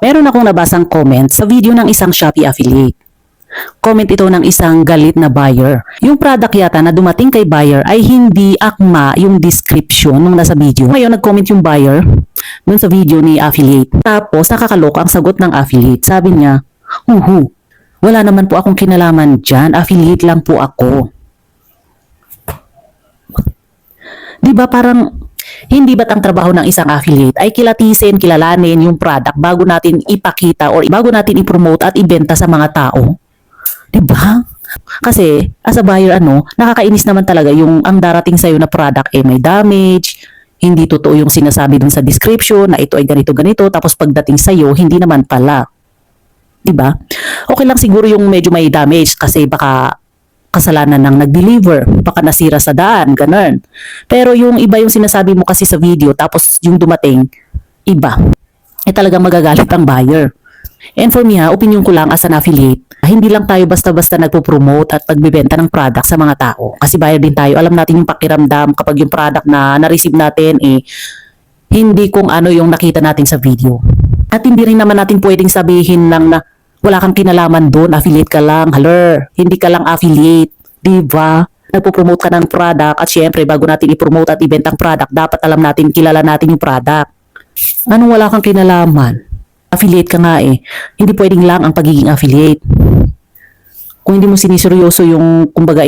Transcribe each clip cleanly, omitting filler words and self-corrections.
Meron akong nabasang comment sa video ng isang Shopee affiliate. Comment ito ng isang galit na buyer. Yung product yata na dumating kay buyer ay hindi akma yung description nung nasa video. Ngayon nag-comment yung buyer dun sa video ni affiliate. Tapos nakakaloka ang sagot ng affiliate. Sabi niya, wala naman po akong kinalaman dyan. Affiliate lang po ako. Diba parang hindi ba't ang trabaho ng isang affiliate ay kilatisin, kilalanin yung product bago natin ipakita or bago natin i-promote at ibenta sa mga tao? Diba? Kasi as a buyer, nakakainis naman talaga yung ang darating sa'yo na product may damage, hindi totoo yung sinasabi dun sa description na ito ay ganito-ganito, tapos pagdating sa'yo, hindi naman pala. Diba? Okay lang siguro yung medyo may damage kasi baka kasalanan ng nag-deliver, baka nasira sa daan, ganun. Pero yung iba yung sinasabi mo kasi sa video, tapos yung dumating, iba. Talagang magagalit ang buyer. And for me opinion ko lang as an affiliate, hindi lang tayo basta-basta nagpo-promote at pagbibenta ng product sa mga tao. Kasi buyer din tayo, alam natin yung pakiramdam kapag yung product na na-receive natin, hindi kung ano yung nakita natin sa video. At hindi rin naman natin pwedeng sabihin lang na wala kang kinalaman doon, affiliate ka lang, hindi ka lang affiliate, diba? Nagpo-promote ka ng product at syempre bago natin i-promote at ibenta ang product, dapat alam natin, kilala natin yung product. Anong wala kang kinalaman? Affiliate ka nga hindi pwedeng lang ang pagiging affiliate. Kung hindi mo siniseryoso yung, kumbaga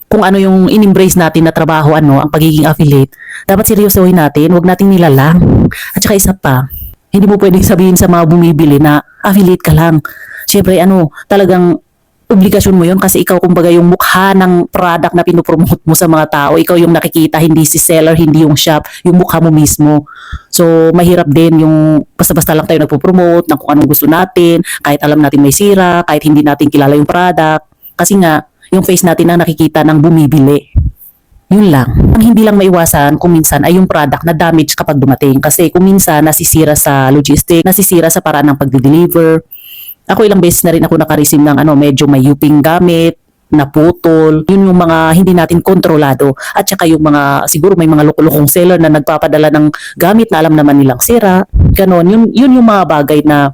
kung ano yung in-embrace natin na trabaho, ang pagiging affiliate, dapat seryosohin natin, wag nating nilalang. At saka isa pa, hindi mo pwedeng sabihin sa mga bumibili na affiliate ka lang. Siyempre, talagang obligasyon mo yun kasi ikaw kumbaga yung mukha ng product na pinupromote mo sa mga tao. Ikaw yung nakikita, hindi si seller, hindi yung shop, yung mukha mo mismo. So, mahirap din yung basta-basta lang tayo nagpo-promote ng kung anong gusto natin, kahit alam natin may sira, kahit hindi natin kilala yung product. Kasi nga, yung face natin ang nakikita ng bumibili. Yun lang. Ang hindi lang maiwasan kung minsan ay yung product na damage kapag dumating. Kasi kung minsan nasisira sa logistic, nasisira sa paraan ng pagde-deliver. Ako ilang beses na rin ako naka-receive ng medyo may yuping gamit, naputol. Yun yung mga hindi natin kontrolado. At saka yung mga, siguro may mga loko-lokong seller na nagpapadala ng gamit na alam naman nilang sira. Ganon. Yun yung mga bagay na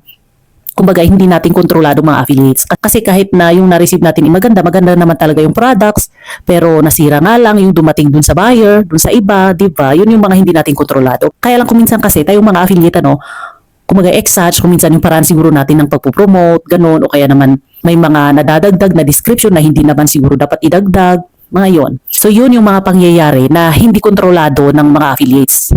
kumbaga hindi natin kontrolado mga affiliates. Kasi kahit na yung na-receive natin maganda naman talaga yung products, pero nasira nga lang yung dumating dun sa buyer, dun sa iba, diba? Yun yung mga hindi natin kontrolado. Kaya lang kuminsan kasi tayong mga affiliate, kumbaga kung minsan yung paraan siguro natin ng pagpo-promote, ganun, o kaya naman may mga nadadagdag na description na hindi naman siguro dapat idagdag, mga yon. So yun yung mga pangyayari na hindi kontrolado ng mga affiliates.